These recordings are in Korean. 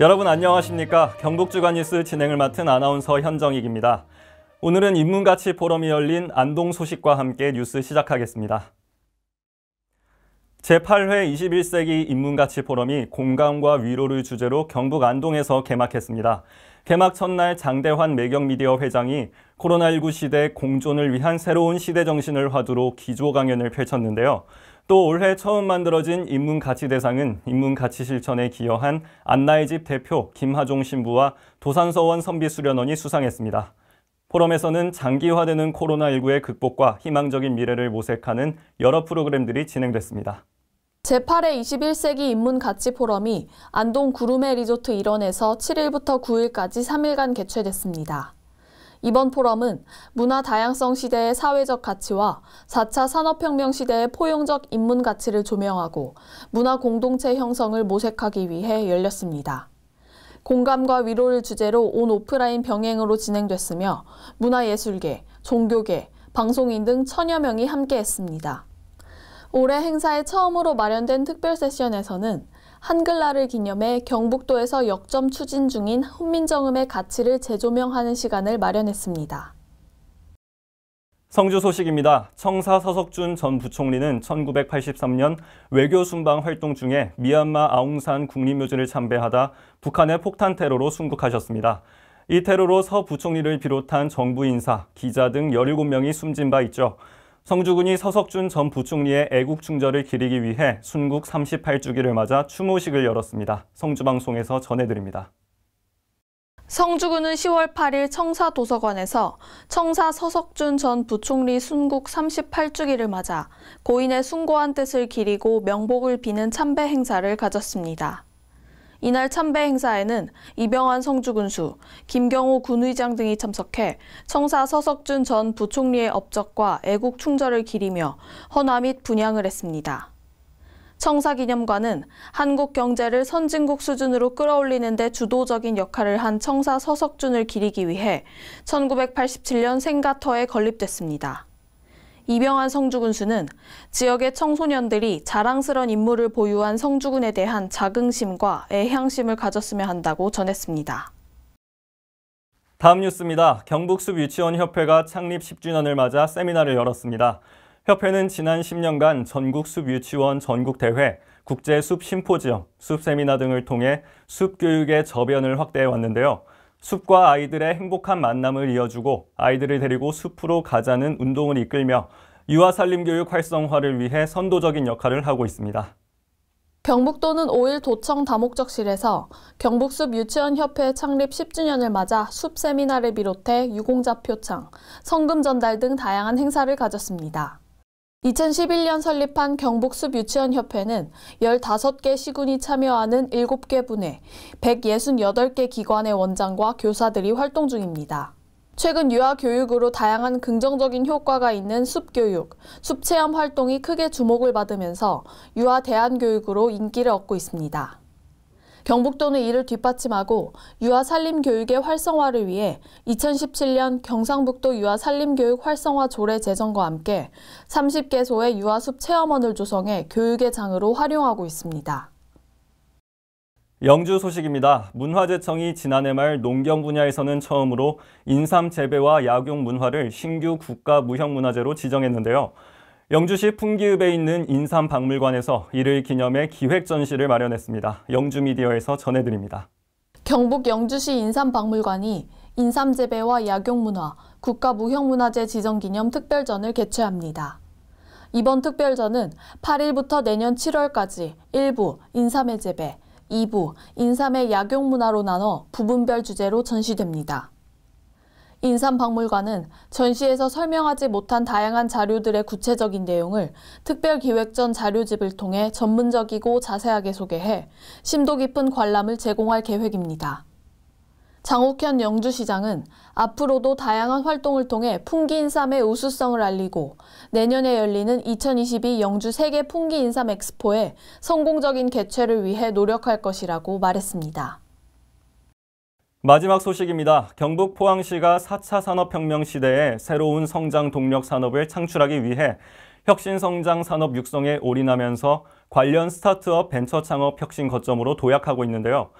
여러분 안녕하십니까? 경북주간뉴스 진행을 맡은 아나운서 현정익입니다. 오늘은 인문가치 포럼이 열린 안동 소식과 함께 뉴스 시작하겠습니다. 제8회 21세기 인문가치 포럼이 공감과 위로를 주제로 경북 안동에서 개막했습니다. 개막 첫날 장대환 매경미디어 회장이 코로나19 시대 공존을 위한 새로운 시대 정신을 화두로 기조 강연을 펼쳤는데요. 또 올해 처음 만들어진 인문가치대상은 인문가치 실천에 기여한 안나의 집 대표 김하종 신부와 도산서원 선비수련원이 수상했습니다. 포럼에서는 장기화되는 코로나19의 극복과 희망적인 미래를 모색하는 여러 프로그램들이 진행됐습니다. 제8회 21세기 인문가치 포럼이 안동 구루메 리조트 일원에서 7일부터 9일까지 3일간 개최됐습니다. 이번 포럼은 문화 다양성 시대의 사회적 가치와 4차 산업혁명 시대의 포용적 인문 가치를 조명하고 문화 공동체 형성을 모색하기 위해 열렸습니다. 공감과 위로를 주제로 온 오프라인 병행으로 진행됐으며 문화예술계, 종교계, 방송인 등 천여 명이 함께했습니다. 올해 행사에 처음으로 마련된 특별 세션에서는 한글날을 기념해 경북도에서 역점 추진 중인 훈민정음의 가치를 재조명하는 시간을 마련했습니다. 성주 소식입니다. 청사 서석준 전 부총리는 1983년 외교 순방 활동 중에 미얀마 아웅산 국립묘지를 참배하다 북한의 폭탄 테러로 순국하셨습니다. 이 테러로 서 부총리를 비롯한 정부 인사, 기자 등 17명이 숨진 바 있죠. 성주군이 서석준 전 부총리의 애국 충절을 기리기 위해 순국 38주기를 맞아 추모식을 열었습니다. 성주방송에서 전해드립니다. 성주군은 10월 8일 청사도서관에서 청사 서석준 전 부총리 순국 38주기를 맞아 고인의 숭고한 뜻을 기리고 명복을 비는 참배 행사를 가졌습니다. 이날 참배 행사에는 이병환 성주군수, 김경호 군의장 등이 참석해 청사 서석준 전 부총리의 업적과 애국 충절을 기리며 헌화 및 분향을 했습니다. 청사기념관은 한국 경제를 선진국 수준으로 끌어올리는 데 주도적인 역할을 한 청사 서석준을 기리기 위해 1987년 생가터에 건립됐습니다. 이병환 성주군수는 지역의 청소년들이 자랑스런 인물을 보유한 성주군에 대한 자긍심과 애향심을 가졌으면 한다고 전했습니다. 다음 뉴스입니다. 경북숲유치원협회가 창립 10주년을 맞아 세미나를 열었습니다. 협회는 지난 10년간 전국 숲유치원 전국대회, 국제숲 심포지엄, 숲세미나 등을 통해 숲교육의 저변을 확대해 왔는데요. 숲과 아이들의 행복한 만남을 이어주고 아이들을 데리고 숲으로 가자는 운동을 이끌며 유아살림교육 활성화를 위해 선도적인 역할을 하고 있습니다. 경북도는 5일 도청 다목적실에서 경북숲유치원협회 창립 10주년을 맞아 숲세미나를 비롯해 유공자 표창, 성금 전달 등 다양한 행사를 가졌습니다. 2011년 설립한 경북숲유치원협회는 15개 시군이 참여하는 7개 분회, 168개 기관의 원장과 교사들이 활동 중입니다. 최근 유아교육으로 다양한 긍정적인 효과가 있는 숲교육, 숲체험 활동이 크게 주목을 받으면서 유아 대안교육으로 인기를 얻고 있습니다. 경북도는 이를 뒷받침하고 유아살림교육의 활성화를 위해 2017년 경상북도 유아살림교육 활성화 조례 제정과 함께 30개소의 유아숲 체험원을 조성해 교육의 장으로 활용하고 있습니다. 영주 소식입니다. 문화재청이 지난해 말 농경 분야에서는 처음으로 인삼 재배와 약용 문화를 신규 국가무형문화재로 지정했는데요. 영주시 풍기읍에 있는 인삼박물관에서 이를 기념해 기획전시를 마련했습니다. 영주미디어에서 전해드립니다. 경북 영주시 인삼박물관이 인삼 재배와 약용 문화, 국가무형문화재 지정 기념 특별전을 개최합니다. 이번 특별전은 8일부터 내년 7월까지 1부 인삼의 재배, 2부 인삼의 약용 문화로 나눠 부분별 주제로 전시됩니다. 인삼박물관은 전시에서 설명하지 못한 다양한 자료들의 구체적인 내용을 특별기획전 자료집을 통해 전문적이고 자세하게 소개해 심도 깊은 관람을 제공할 계획입니다. 장욱현 영주시장은 앞으로도 다양한 활동을 통해 풍기인삼의 우수성을 알리고 내년에 열리는 2022 영주 세계 풍기인삼 엑스포의 성공적인 개최를 위해 노력할 것이라고 말했습니다. 마지막 소식입니다. 경북 포항시가 4차 산업혁명 시대에 새로운 성장 동력 산업을 창출하기 위해 혁신성장 산업 육성에 올인하면서 관련 스타트업 벤처 창업 혁신 거점으로 도약하고 있는데요.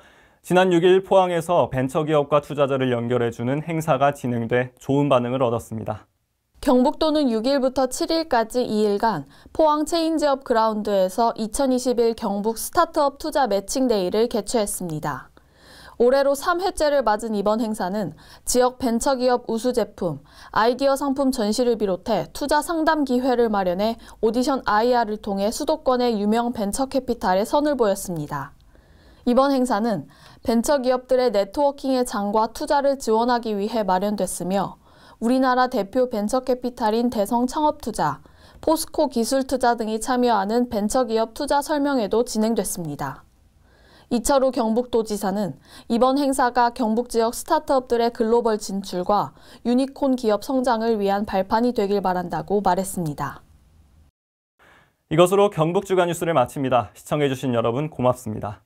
지난 6일 포항에서 벤처기업과 투자자를 연결해주는 행사가 진행돼 좋은 반응을 얻었습니다. 경북도는 6일부터 7일까지 2일간 포항 체인지업 그라운드에서 2021 경북 스타트업 투자 매칭데이를 개최했습니다. 올해로 3회째를 맞은 이번 행사는 지역 벤처기업 우수 제품, 아이디어 상품 전시를 비롯해 투자 상담 기회를 마련해 오디션 IR을 통해 수도권의 유명 벤처캐피탈에 선을 보였습니다. 이번 행사는 벤처기업들의 네트워킹의 장과 투자를 지원하기 위해 마련됐으며 우리나라 대표 벤처캐피탈인 대성창업투자, 포스코 기술투자 등이 참여하는 벤처기업 투자 설명회도 진행됐습니다. 이철우 경북도지사는 이번 행사가 경북 지역 스타트업들의 글로벌 진출과 유니콘 기업 성장을 위한 발판이 되길 바란다고 말했습니다. 이것으로 경북 주간 뉴스를 마칩니다. 시청해주신 여러분 고맙습니다.